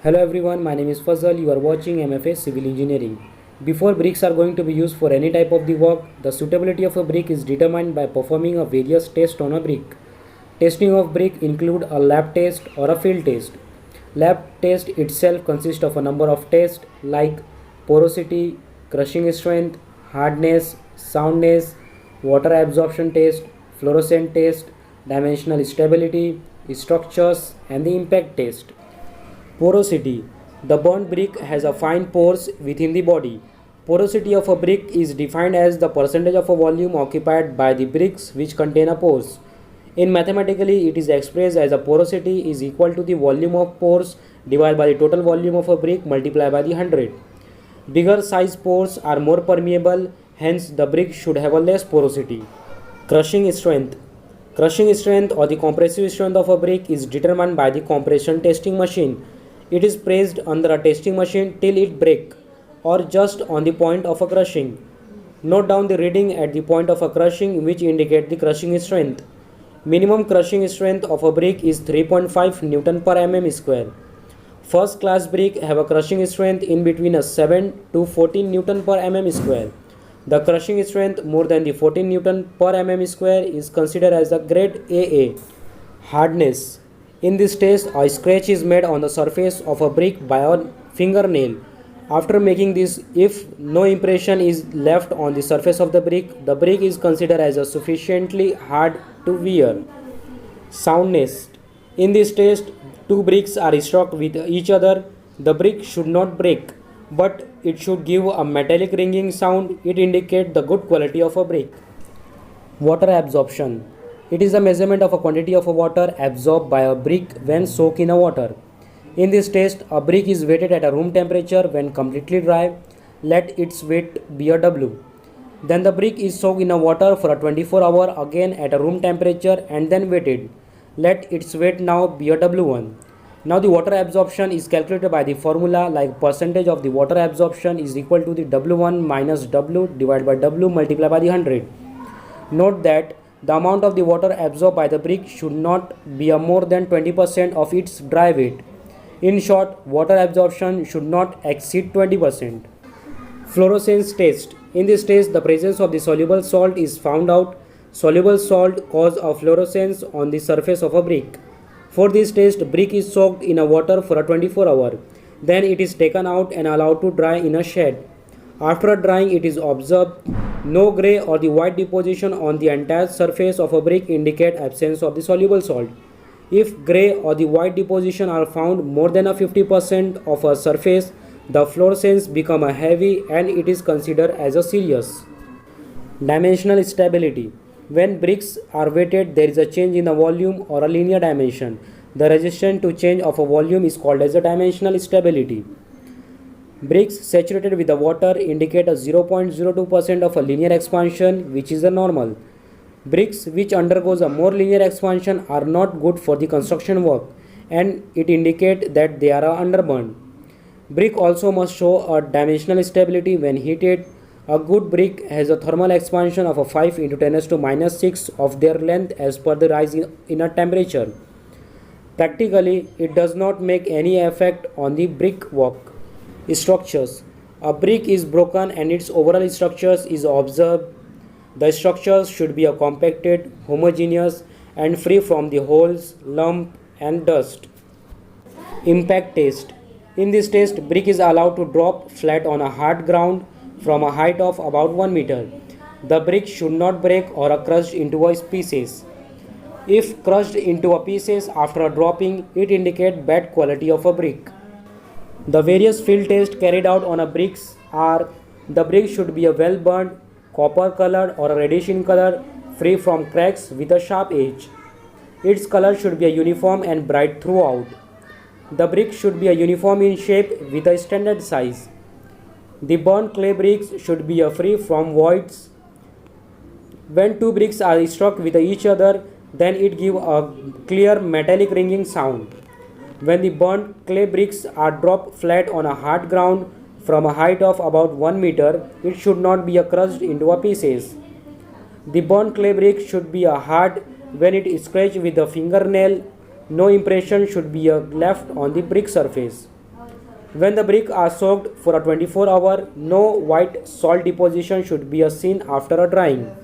Hello everyone, my name is Fazal. You are watching MFA Civil Engineering. Before bricks are going to be used for any type of the work, the suitability of a brick is determined by performing a various tests on a brick. Testing of brick include a lab test or a field test. Lab test itself consists of a number of tests like porosity, crushing strength, hardness, soundness, water absorption test, fluorescent test, dimensional stability, structures, and the impact test. Porosity. The burnt brick has a fine pores within the body. Porosity of a brick is defined as the percentage of a volume occupied by the bricks which contain a pores. In mathematically, it is expressed as a porosity is equal to the volume of pores divided by the total volume of a brick multiplied by the 100. Bigger size pores are more permeable, hence the brick should have a less porosity. Crushing strength. Crushing strength or the compressive strength of a brick is determined by the compression testing machine. It is pressed under a testing machine till it breaks or just on the point of a crushing. Note down the reading at the point of a crushing which indicate the crushing strength. Minimum crushing strength of a brick is 3.5 Newton per mm square. First class brick have a crushing strength in between a 7 to 14 Newton per mm square. The crushing strength more than the 14 Newton per mm square is considered as the grade AA. Hardness. In this test, a scratch is made on the surface of a brick by a fingernail. After making this, if no impression is left on the surface of the brick is considered as a sufficiently hard to wear. Soundness. In this test, two bricks are struck with each other. The brick should not break, but it should give a metallic ringing sound. It indicates the good quality of a brick. Water absorption. It is a measurement of a quantity of water absorbed by a brick when soaked in a water. In this test, a brick is weighted at a room temperature when completely dry. Let its weight be a W. Then the brick is soaked in a water for a 24 hour again at a room temperature and then weighted. Let its weight now be a W1. Now the water absorption is calculated by the formula like percentage of the water absorption is equal to the W1 minus W divided by W multiplied by the 100. Note that the amount of the water absorbed by the brick should not be a more than 20% of its dry weight. In short, water absorption should not exceed 20%. Fluorescence test. In this test, the presence of the soluble salt is found out. Soluble salt causes a fluorescence on the surface of a brick. For this test, brick is soaked in a water for a 24 hour. Then it is taken out and allowed to dry in a shed. After drying, it is observed no gray or the white deposition on the entire surface of a brick indicate absence of the soluble salt. If gray or the white deposition are found more than a 50% of a surface, the fluorescence become a heavy and it is considered as a serious. Dimensional stability. When bricks are weighted, there is a change in the volume or a linear dimension. The resistance to change of a volume is called as a dimensional stability. Bricks saturated with the water indicate a 0.02% of a linear expansion, which is a normal. Bricks which undergoes a more linear expansion are not good for the construction work and it indicates that they are underburned. Brick also must show a dimensional stability when heated. A good brick has a thermal expansion of a 5 into 10 raised to minus 6 of their length as per the rise in a temperature. Practically, it does not make any effect on the brick work. Structures. A brick is broken and its overall structures is observed. The structures should be compacted, homogeneous and free from the holes, lump and dust. Impact test. In this test, brick is allowed to drop flat on a hard ground from a height of about 1 meter. The brick should not break or are crushed into a pieces. If crushed into a pieces after a dropping, it indicates bad quality of a brick. The various field tests carried out on a bricks are: the brick should be a well burnt, copper colored or a reddish in color, free from cracks with a sharp edge. Its color should be a uniform and bright throughout. The brick should be a uniform in shape with a standard size. The burnt clay bricks should be a free from voids. When two bricks are struck with each other, then it gives a clear metallic ringing sound. When the burnt clay bricks are dropped flat on a hard ground from a height of about 1 meter, it should not be crushed into pieces. The burnt clay brick should be hard when it is scratched with a fingernail. No impression should be left on the brick surface. When the bricks are soaked for a 24 hour, no white salt deposition should be seen after a drying.